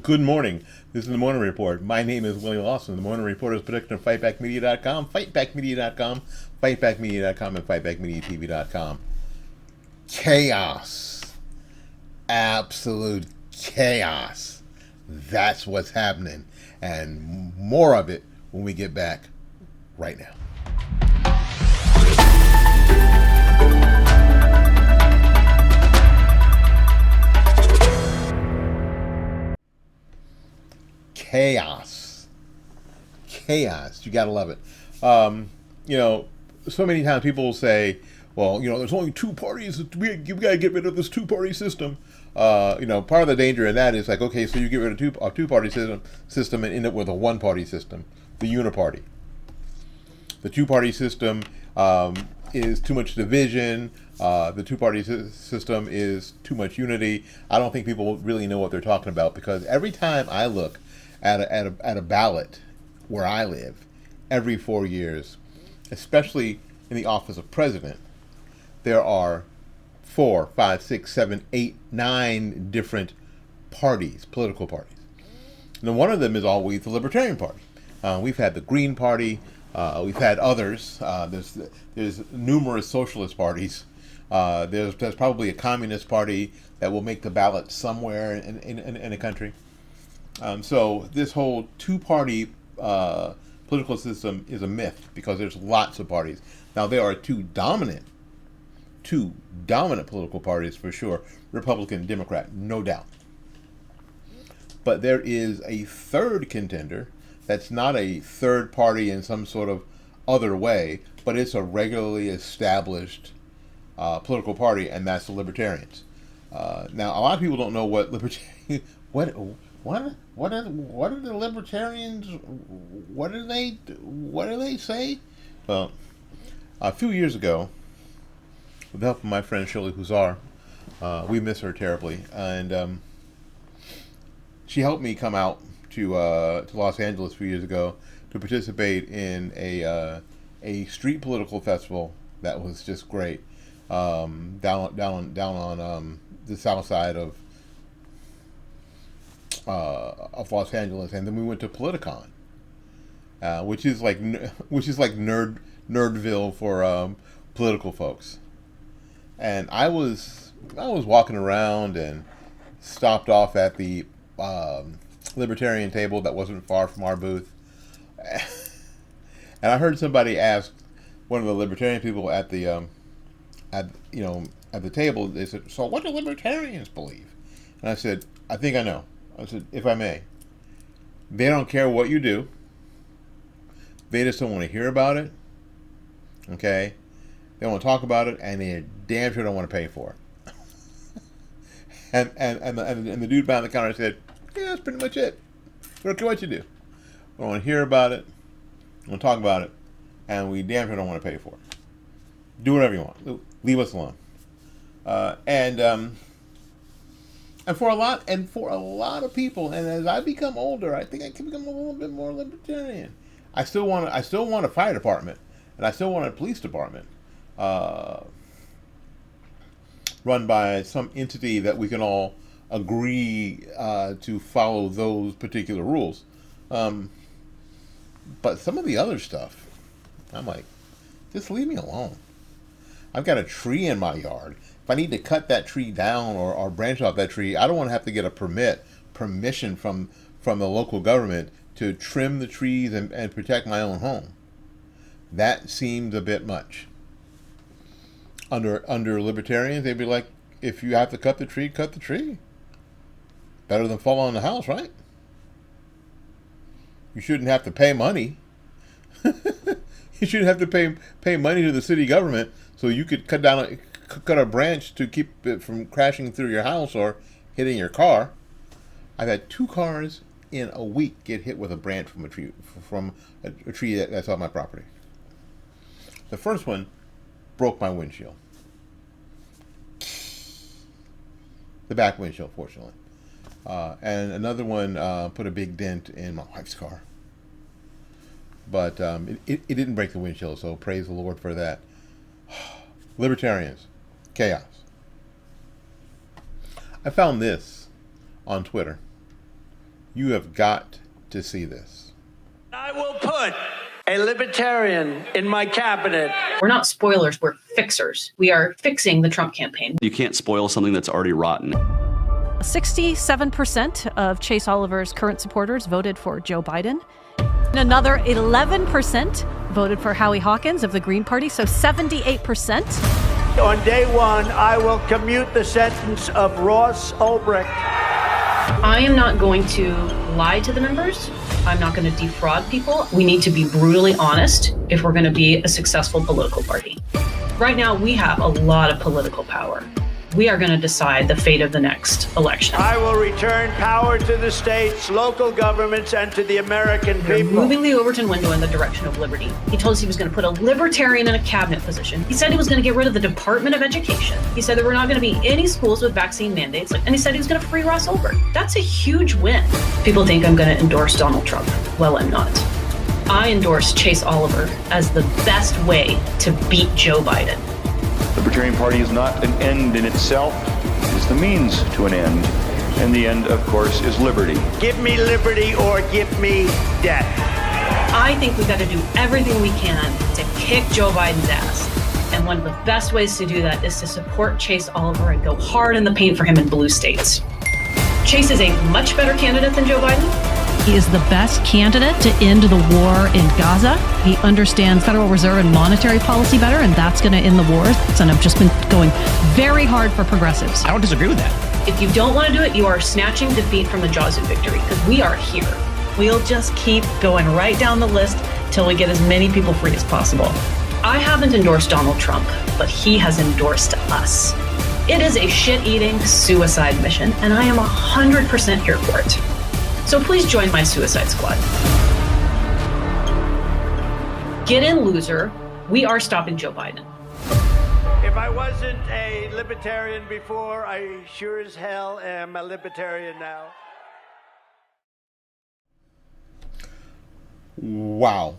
Good morning. This is the Morning Report. My name is William Lawson. The Morning Report is production of FightbackMedia.com, FightbackMedia.com, FightbackMedia.com, and FightbackMediaTV.com. Chaos. Absolute chaos. That's what's happening. And more of it when we get back right now. Chaos. Chaos. You gotta love it. Um, you know, so many times people will say, well, there's only two parties. We gotta get rid of this two-party system. Part of the danger in that is like, okay, so you get rid of a two-party system and end up with a one-party system, the uniparty. The two-party system is too much division. The two-party system is too much unity. I don't think people really know what they're talking about because every time I look at a ballot where I live, every 4 years, especially in the office of president, there are four, five, six, seven, eight, nine different parties, political parties. And one of them is always the Libertarian Party. We've had the Green Party. We've had others. There's numerous socialist parties. There's probably a communist party that will make the ballot somewhere in a country. So this whole two-party political system is a myth because there's lots of parties. Now there are two dominant political parties for sure, Republican and Democrat, no doubt. But there is a third contender that's not a third party in some sort of other way, but it's a regularly established political party, and that's the Libertarians. Now, a lot of people don't know what libertarian what are the Libertarians? What do they say? Well, a few years ago, with the help of my friend Shirley Huzar, we miss her terribly, and she helped me come out to Los Angeles a few years ago to participate in a street political festival that was just great, down on the south side of Los Angeles, and then we went to Politicon, which is like Nerdville for political folks. And I was walking around and stopped off at the libertarian table that wasn't far from our booth, and I heard somebody ask one of the libertarian people at the at the table. They said, "So what do libertarians believe?" And I said, "I think I know." I said, "If I may, they don't care what you do. They just don't want to hear about it. Okay, they don't want to talk about it, and they damn sure don't want to pay for it." And the dude behind the counter said, "Yeah, that's pretty much it. We don't care what you do. We don't want to hear about it. We don't talk about it, and we damn sure don't want to pay for it. Do whatever you want. Leave us alone." And for a lot of people, and as I become older, I think I can become a little bit more libertarian. I still want a fire department, and I still want a police department, run by some entity that we can all agree to follow those particular rules. But some of the other stuff, I'm like, just leave me alone. I've got a tree in my yard. If I need to cut that tree down or branch off that tree, I don't want to have to get a permission from the local government to trim the trees and protect my own home. That seems a bit much. Under libertarians, they'd be like, if you have to cut the tree, cut the tree. Better than fall on the house, right? You shouldn't have to pay money. You shouldn't have to pay money to the city government so you could cut a branch to keep it from crashing through your house or hitting your car. I've had two cars in a week get hit with a branch from a tree that's on my property. The first one broke my windshield, the back windshield, fortunately, and another one put a big dent in my wife's car. But it didn't break the windshield, so praise the Lord for that. Libertarians, chaos. I found this on Twitter. You have got to see this. I will put a libertarian in my cabinet. We're not spoilers, we're fixers. We are fixing the Trump campaign. You can't spoil something that's already rotten. 67% of Chase Oliver's current supporters voted for Joe Biden. Another 11% voted for Howie Hawkins of the Green Party, so 78%. On day one, I will commute the sentence of Ross Ulbricht. I am not going to lie to the members. I'm not going to defraud people. We need to be brutally honest if we're going to be a successful political party. Right now, we have a lot of political power. We are going to decide the fate of the next election. I will return power to the states, local governments, and to the American people. Moving the Overton window in the direction of liberty. He told us he was going to put a libertarian in a cabinet position. He said he was going to get rid of the Department of Education. He said there were not going to be any schools with vaccine mandates. And he said he was going to free Ross Ulbricht. That's a huge win. People think I'm going to endorse Donald Trump. Well, I'm not. I endorse Chase Oliver as the best way to beat Joe Biden. The Libertarian Party is not an end in itself, it is the means to an end. And the end, of course, is liberty. Give me liberty or give me death. I think we've got to do everything we can to kick Joe Biden's ass. And one of the best ways to do that is to support Chase Oliver and go hard in the paint for him in blue states. Chase is a much better candidate than Joe Biden. He is the best candidate to end the war in Gaza. He understands Federal Reserve and monetary policy better, and that's going to end the wars. And I've just been going very hard for progressives. I don't disagree with that. If you don't want to do it, you are snatching defeat from the jaws of victory, because we are here. We'll just keep going right down the list till we get as many people free as possible. I haven't endorsed Donald Trump, but he has endorsed us. It is a shit-eating suicide mission, and I am 100% here for it. So please join my suicide squad. Get in, loser. We are stopping Joe Biden. If I wasn't a libertarian before, I sure as hell am a libertarian now. Wow.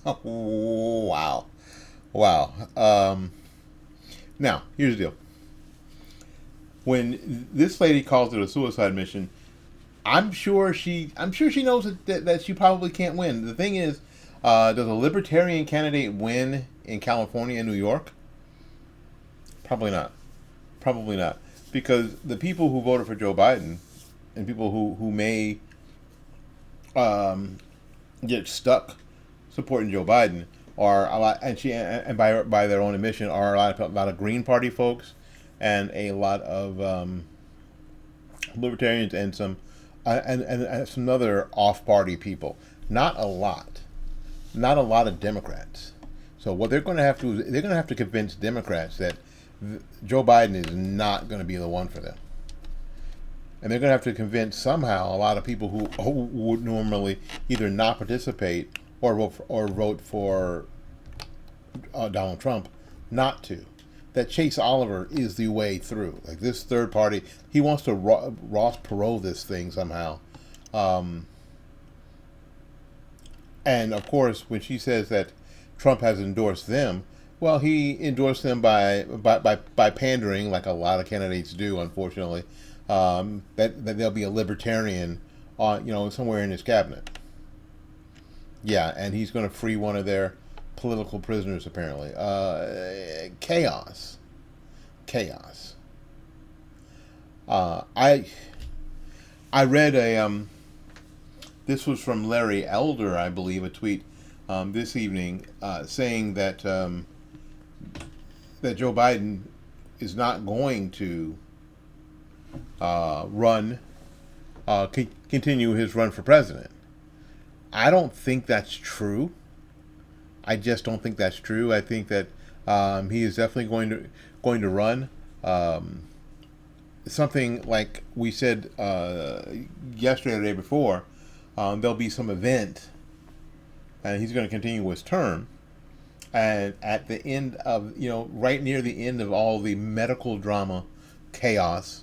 Wow. Now, here's the deal. When this lady calls it a suicide mission, I'm sure she knows that she probably can't win. The thing is, does a libertarian candidate win in California and New York? Probably not. Because the people who voted for Joe Biden and people who may get stuck supporting Joe Biden are a lot, and by their own admission are a lot of Green Party folks and a lot of libertarians and some other off-party people. Not a lot of Democrats. So what they're going to have to do is they're going to have to convince Democrats that Joe Biden is not going to be the one for them. And they're going to have to convince somehow a lot of people who would normally either not participate or vote for Donald Trump not to. That Chase Oliver is the way through. Like this third party, he wants to Ross Perot this thing somehow. And of course, when she says that Trump has endorsed them, well, he endorsed them by pandering, like a lot of candidates do, unfortunately. That there'll be a libertarian on somewhere in his cabinet. Yeah, and he's going to free one of their political prisoners, apparently. Chaos. I read this was from Larry Elder, I believe, a tweet this evening saying that that Joe Biden is not going to continue his run for president. I don't think that's true. I just don't think that's true. I think that he is definitely going to run. Something like we said yesterday or the day before, there'll be some event, and he's going to continue his term. And at the end of, right near the end of all the medical drama chaos,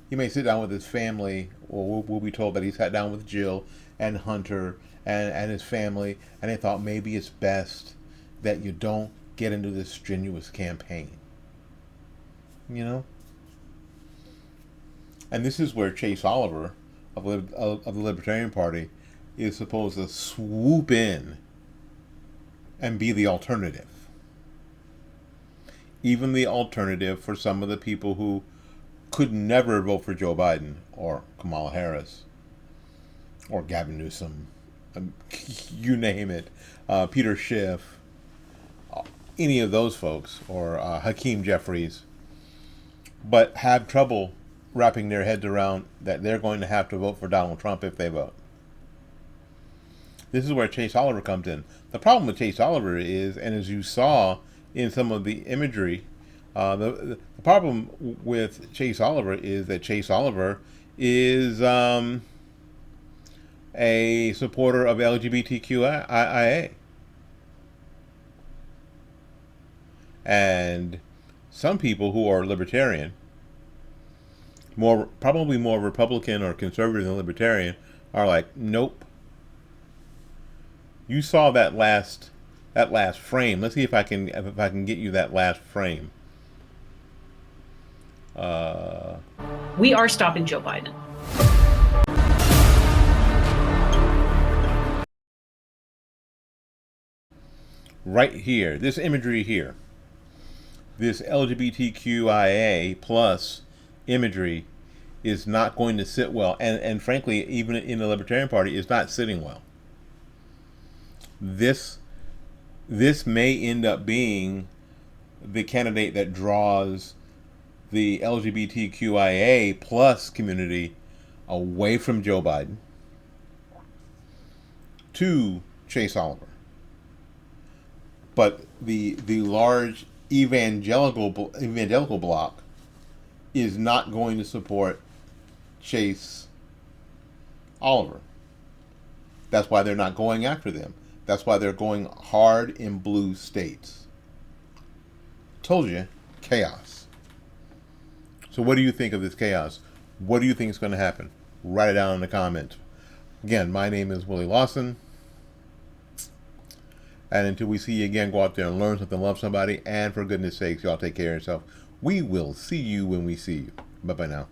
he may sit down with his family, or we'll be told that he sat down with Jill and Hunter and his family, and they thought maybe it's best that you don't get into this strenuous campaign. And this is where Chase Oliver of the Libertarian Party is supposed to swoop in and be the alternative. Even the alternative for some of the people who could never vote for Joe Biden or Kamala Harris or Gavin Newsom, you name it, Peter Schiff, any of those folks, or Hakeem Jeffries, but have trouble wrapping their heads around that they're going to have to vote for Donald Trump if they vote. This is where Chase Oliver comes in. The problem with Chase Oliver is, and as you saw in some of the imagery, the problem with Chase Oliver is that Chase Oliver is a supporter of LGBTQIA. And some people who are libertarian, probably more Republican or conservative than libertarian, are like, nope. You saw that last frame. Let's see if I can get you that last frame. We are stopping Joe Biden. Right here, this imagery here, this LGBTQIA plus imagery is not going to sit well, and frankly, even in the Libertarian Party, is not sitting well. This may end up being the candidate that draws the LGBTQIA plus community away from Joe Biden to Chase Oliver. But the large evangelical bloc is not going to support Chase Oliver. That's why they're not going after them. That's why they're going hard in blue states. Told you, chaos. So what do you think of this chaos? What do you think is going to happen? Write it down in the comments. Again, my name is Willie Lawson. And until we see you again, go out there and learn something, love somebody, and for goodness sakes, y'all take care of yourself. We will see you when we see you. Bye-bye now.